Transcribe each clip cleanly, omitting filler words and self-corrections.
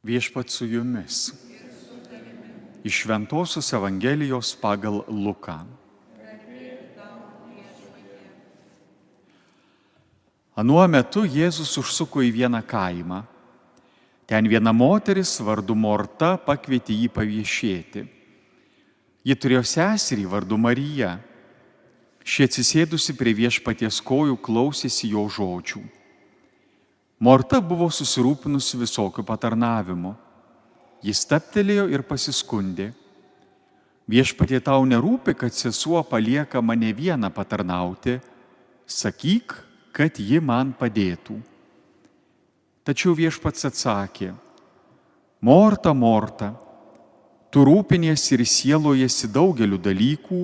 Viešpat su jumis. Iš Šventosios Evangelijos pagal Luką. Anuo metu Jėzus užsuko į vieną kaimą. Ten viena moteris vardu Morta pakvietė jį paviešėti. Ji turėjo seserį vardu Marija. Ši atsisėdusi prie Viešpaties kojų klausėsi jo žodžių. Morta buvo susirūpinusi visokių patarnavimų. Jis stabtelėjo ir pasiskundė. Viešpatie, tau nerūpi, kad sesuo palieka mane vieną patarnauti. Sakyk, kad ji man padėtų. Tačiau Viešpats atsakė: Morta, Morta, tu rūpiniesi ir sielojasi daugeliu dalykų,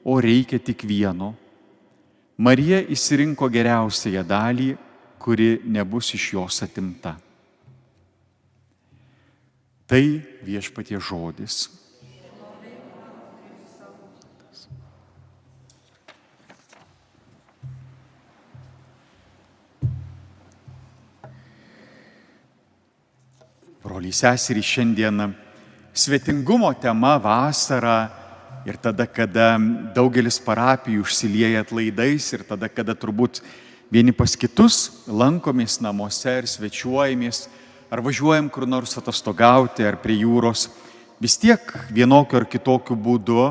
o reikia tik vieno. Marija išsirinko geriausiąją dalį, kuri nebus iš jos atimta. Tai Viešpaties žodis. Broliai, seserys, šiandien svetingumo tema vasara ir tada, kada daugelis parapijų užsilieja atlaidais ir tada, kada turbūt vieni pas kitus lankomės namuose ir svečiuojamės, ar važiuojam kur nors atostogauti ar prie jūros, vis tiek vienokiu ar kitokiu būdu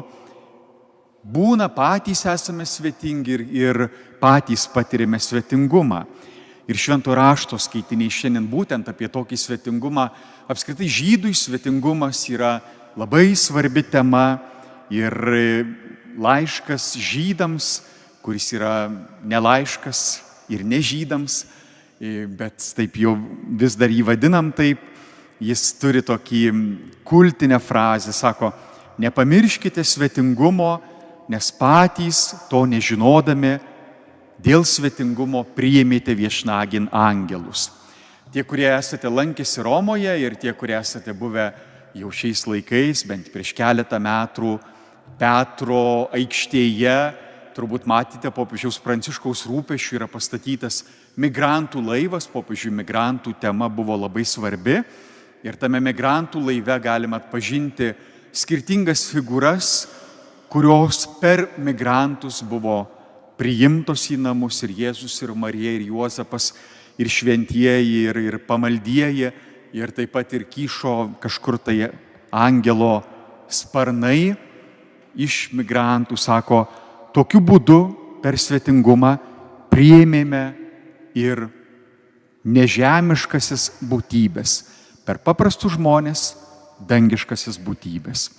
būna patys esame svetingi ir patys patirime svetingumą. Ir Švento rašto skaitiniai šiandien būtent apie tokį svetingumą. Apskritai žydui svetingumas yra labai svarbi tema ir laiškas žydams, kuris yra ne laiškas ir ne žydams, bet taip jau vis dar jį vadinam taip, jis turi tokį kultinę frazę, sako: nepamirškite svetingumo, nes patys to nežinodami dėl svetingumo priėmėte viešnagin angelus. Tie, kurie esate lankėsi Romoje ir tie, kurie esate buvę jau šiais laikais, bent prieš keletą metų Petro aikštėje, turbūt matėte, popiežiaus Pranciškaus rūpesčių yra pastatytas migrantų laivas. Popiežiui migrantų tema buvo labai svarbi ir tame migrantų laive galima atpažinti skirtingas figūras, kurios per migrantus buvo priimtos į namus, ir Jėzus, ir Marija, ir Juozapas, ir šventieji, ir pamaldieji, ir taip pat ir kyšo kažkur tai angelo sparnai iš migrantų. Sako, tokiu būdu per svetingumą priėmėme ir nežemiškasis būtybės, per paprastus žmonės dangiškasis būtybės.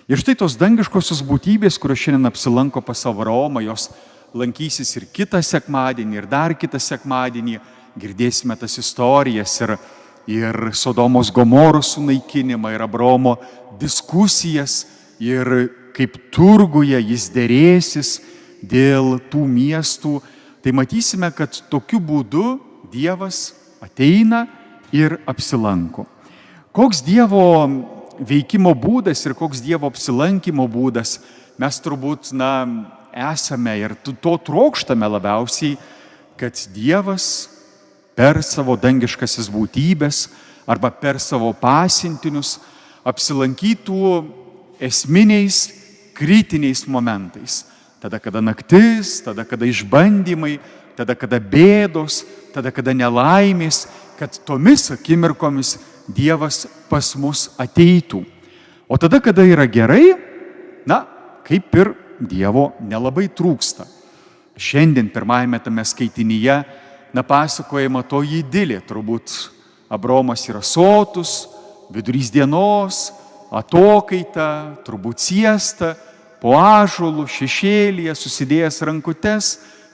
Ir štai tos dangiškosios būtybės, kurios šiandien apsilanko pas Abraomą, jos lankysis ir kitą sekmadienį, ir dar kitą sekmadienį. Girdėsime tas istorijas ir Sodomos Gomoros sunaikinimą, ir Abraomo diskusijas, ir kaip turguje jis derėsis dėl tų miestų. Tai matysime, kad tokiu būdu Dievas ateina ir apsilanko. Koks Dievo veikimo būdas ir koks Dievo apsilankimo būdas, mes turbūt, esame ir to trokštame labiausiai, kad Dievas per savo dangiškasis būtybės arba per savo pasiuntinius apsilankytų esminiais, kritiniais momentais. Tada, kada naktis, tada, kada išbandymai, tada, kada bėdos, tada, kada nelaimės, kad tomis akimirkomis Dievas pas mus ateitų. O tada, kada yra gerai, kaip ir Dievo nelabai trūksta. Šiandien pirmajame tame skaitinyje pasakojama to idilė. Turbūt Abraomas yra sotus, vidurys dienos, atokaita, turbūt siesta, po ąžuolų, šešėlyje, susidėjęs rankutes,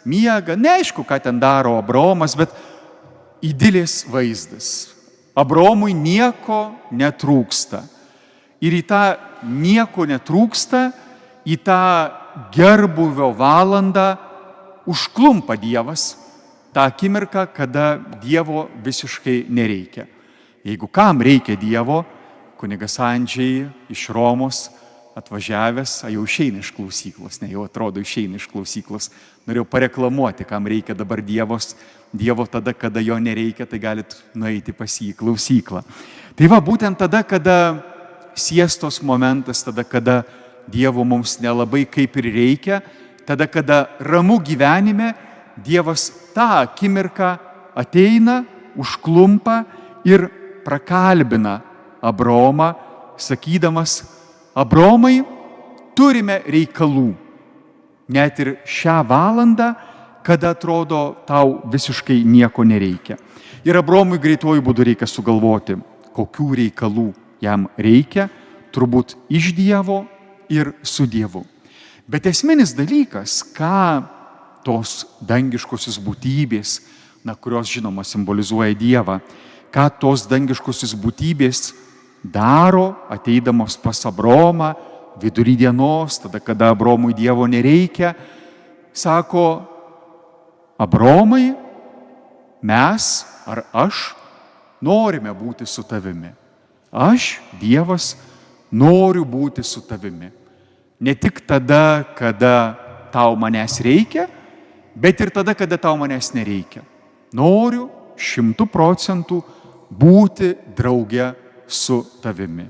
miega. Neaišku, ką ten daro Abraomas, bet idilės vaizdas. Abraomui nieko netrūksta. Ir į tą nieko netrūksta, į tą gerbūvio valandą užklumpa Dievas, tą akimirką, kada Dievo visiškai nereikia. Jeigu kam reikia Dievo, kunigas Andžej iš Romos atvažiavęs, jau išeina iš klausyklos, ne, jau atrodo išeina iš klausyklos. Norėjau pareklamuoti, kam reikia dabar Dievo tada, kada jo nereikia, tai galit nueiti pas jį į klausyklą. Tai va, būtent tada, kada siestos momentas, tada, kada Dievo mums nelabai kaip ir reikia, tada, kada ramu gyvenime, Dievas tą akimirką ateina, užklumpa ir prakalbina Abraomą, sakydamas: Abraomai, turime reikalų. Net ir šią valandą, kada atrodo tau visiškai nieko nereikia. Ir Abraomui greituoju būdu reikia sugalvoti, kokių reikalų jam reikia, turbūt iš Dievo ir su Dievu. Bet esminis dalykas, ką tos dangiškosios būtybės, kurios žinoma simbolizuoja Dievą, ką tos dangiškosios būtybės daro, ateidamos pas Abraomą vidury dienos, tada, kada Abraomui Dievo nereikia, sako: Abraomai, mes ar aš norime būti su tavimi. Aš, Dievas, noriu būti su tavimi. Ne tik tada, kada tau manęs reikia, bet ir tada, kada tau manęs nereikia. Noriu 100% būti drauge su tavimi.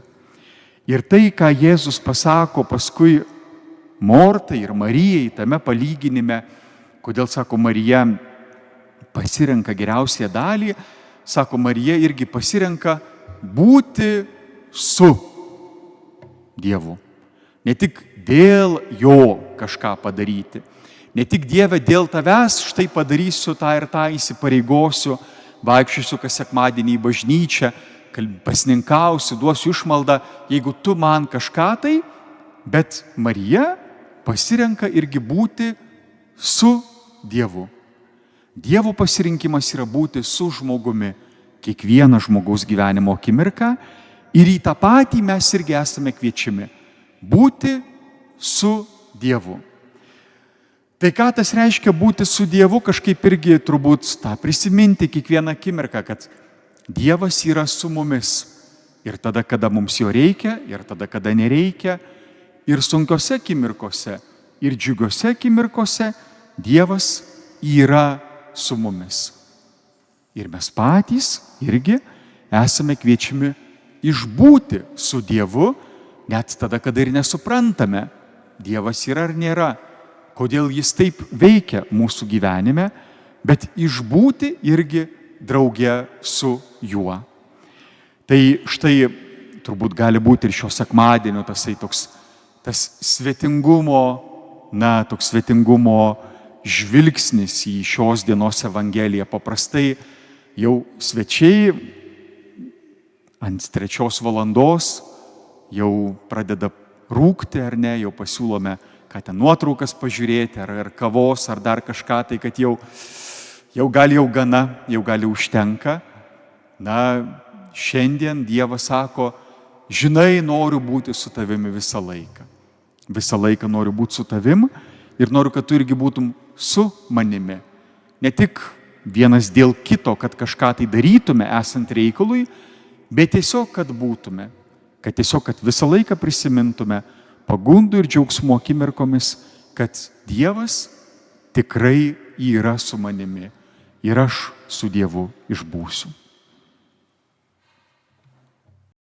Ir tai, ką Jėzus pasako paskui Mortai ir Marijai tame palyginime, kodėl, sako, Marija pasirenka geriausią dalį, sako, Marija irgi pasirenka būti su Dievu. Ne tik dėl jo kažką padaryti, ne tik Dieve dėl tavęs štai padarysiu tą ir tą, įsipareigosiu, vaikščiosiu kas sekmadienį į bažnyčią, pasninkausiu, duosiu išmaldą, jeigu tu man kažką tai, bet Marija pasirenka irgi būti su Dievu. Dievo pasirinkimas yra būti su žmogumi kiekvieną žmogaus gyvenimo akimirką ir į tą patį mes irgi esame kviečiami būti su Dievu. Tai ką tas reiškia būti su Dievu, kažkaip irgi turbūt tą prisiminti kiekvieną akimirką, kad Dievas yra su mumis ir tada, kada mums jo reikia, ir tada, kada nereikia, ir sunkiose akimirkose, ir džiugiose akimirkose Dievas yra su mumis. Ir mes patys irgi esame kviečiami išbūti su Dievu, net tada, kada ir nesuprantame, Dievas yra ar nėra, kodėl jis taip veikia mūsų gyvenime, bet išbūti irgi drauge su juo. Tai štai turbūt gali būti ir šio sekmadienio tas svetingumo, toks svetingumo žvilgsnis į šios dienos Evangeliją. Paprastai jau svečiai ant 3 valandos jau pradeda rūkti, ar ne, jau pasiūlome, ką ten nuotraukas pažiūrėti, ar kavos, ar dar kažką, tai kad jau gali gana, jau gali užtenka. Šiandien Dievas sako: žinai, noriu būti su tavimi visą laiką. Visą laiką noriu būti su tavim ir noriu, kad tu irgi būtum su manimi. Ne tik vienas dėl kito, kad kažką tai darytume esant reikalui, bet tiesiog, kad būtume. Kad visą laiką prisimintume pagundų ir džiaugsmo akimirkomis, kad Dievas tikrai yra su manimi ir aš su Dievu išbūsiu.